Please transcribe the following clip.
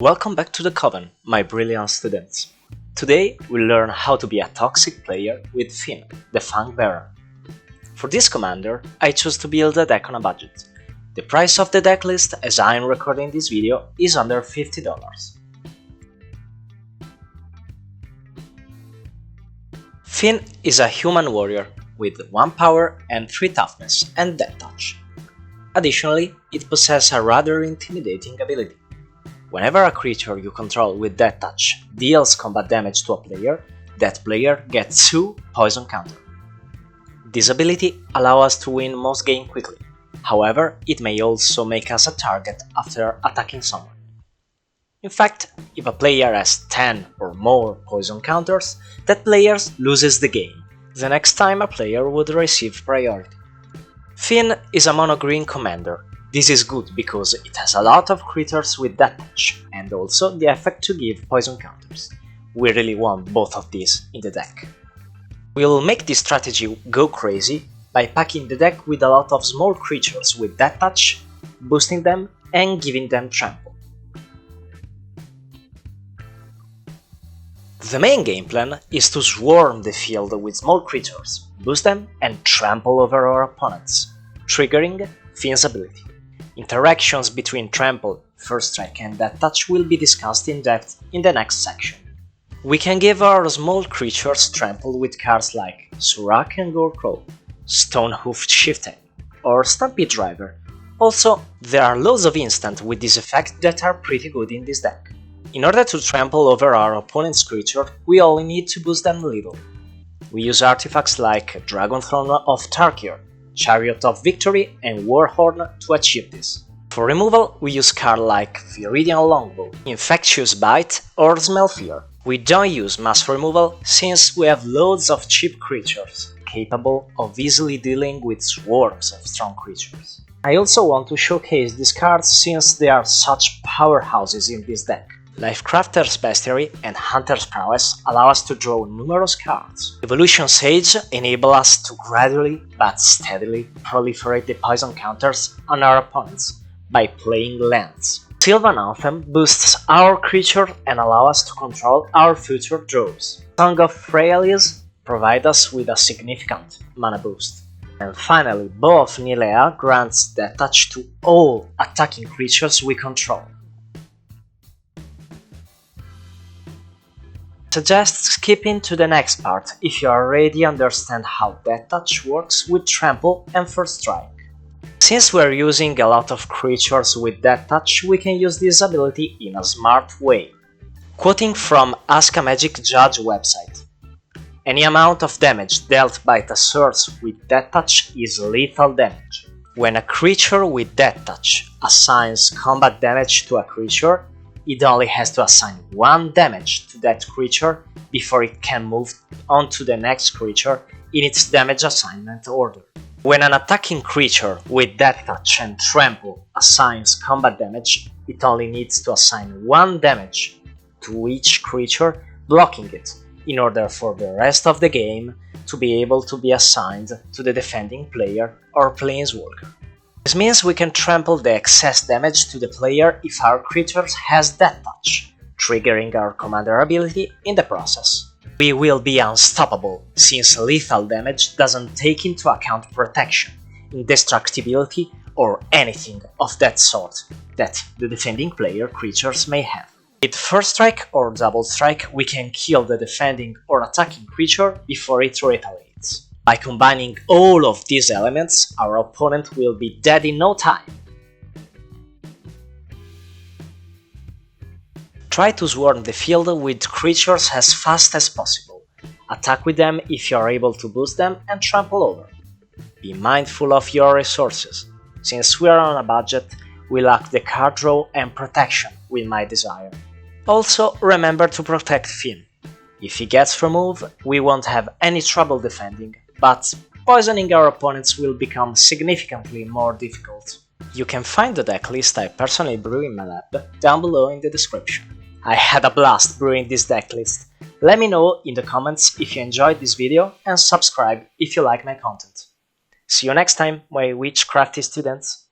Welcome back to the Coven, my brilliant students. Today we'll learn how to be a toxic player with Fynn, the Fangbearer. For this commander, I chose to build a deck on a budget. The price of the deck list as I'm recording this video is under $50. Fynn is a human warrior with 1 power and 3 toughness and death touch. Additionally, it possesses a rather intimidating ability. Whenever a creature you control with Death Touch deals combat damage to a player, that player gets 2 poison counter. This ability allows us to win most games quickly, however, it may also make us a target after attacking someone. In fact, if a player has 10 or more poison counters, that player loses the game, the next time a player would receive priority. Fynn is a mono-green commander. This is good because it has a lot of creatures with Death Touch and also the effect to give poison counters. We really want both of these in the deck. We'll make this strategy go crazy by packing the deck with a lot of small creatures with Death Touch, boosting them and giving them trample. The main game plan is to swarm the field with small creatures, boost them and trample over our opponents, triggering Fynn's ability. Interactions between Trample, First Strike and Death Touch will be discussed in depth in the next section. We can give our small creatures trample with cards like Surak and Goreclaw, Stonehoofed Chieftain, or Stampede Driver. Also, there are loads of instant with this effect that are pretty good in this deck. In order to trample over our opponent's creature, we only need to boost them a little. We use artifacts like Dragon Throne of Tarkir, Chariot of Victory and Warhorn to achieve this. For removal, we use cards like Viridian Longbow, Infectious Bite or Smell Fear. We don't use mass removal since we have loads of cheap creatures, capable of easily dealing with swarms of strong creatures. I also want to showcase these cards since they are such powerhouses in this deck. Lifecrafter's Bestiary and Hunter's Prowess allow us to draw numerous cards. Evolution Sage enable us to gradually but steadily proliferate the poison counters on our opponents by playing lands. Sylvan Anthem boosts our creature and allows us to control our future draws. Song of Freyalise provide us with a significant mana boost. And finally, Bow of Nilea grants Death Touch to all attacking creatures we control. Suggest skipping to the next part if you already understand how Death Touch works with Trample and First Strike. Since we're using a lot of creatures with Death Touch, we can use this ability in a smart way. Quoting from Ask a Magic Judge website: any amount of damage dealt by the source with Death Touch is lethal damage. When a creature with Death Touch assigns combat damage to a creature, it only has to assign 1 damage to that creature before it can move on to the next creature in its damage assignment order. When an attacking creature with Death Touch and Trample assigns combat damage, it only needs to assign 1 damage to each creature blocking it, in order for the rest of the game to be able to be assigned to the defending player or planeswalker. This means we can trample the excess damage to the player if our creature has Death Touch, triggering our commander ability in the process. We will be unstoppable, since lethal damage doesn't take into account protection, indestructibility or anything of that sort that the defending player creatures may have. With First Strike or Double Strike, we can kill the defending or attacking creature before it retaliates. By combining all of these elements, our opponent will be dead in no time. Try to swarm the field with creatures as fast as possible. Attack with them if you are able to boost them and trample over. Be mindful of your resources. Since we are on a budget, we lack the card draw and protection we might desire. Also, remember to protect Fynn. If he gets removed, we won't have any trouble defending, but poisoning our opponents will become significantly more difficult. You can find the deck list I personally brew in my lab down below in the description. I had a blast brewing this deck list. Let me know in the comments if you enjoyed this video and subscribe if you like my content. See you next time, my witchcrafty students!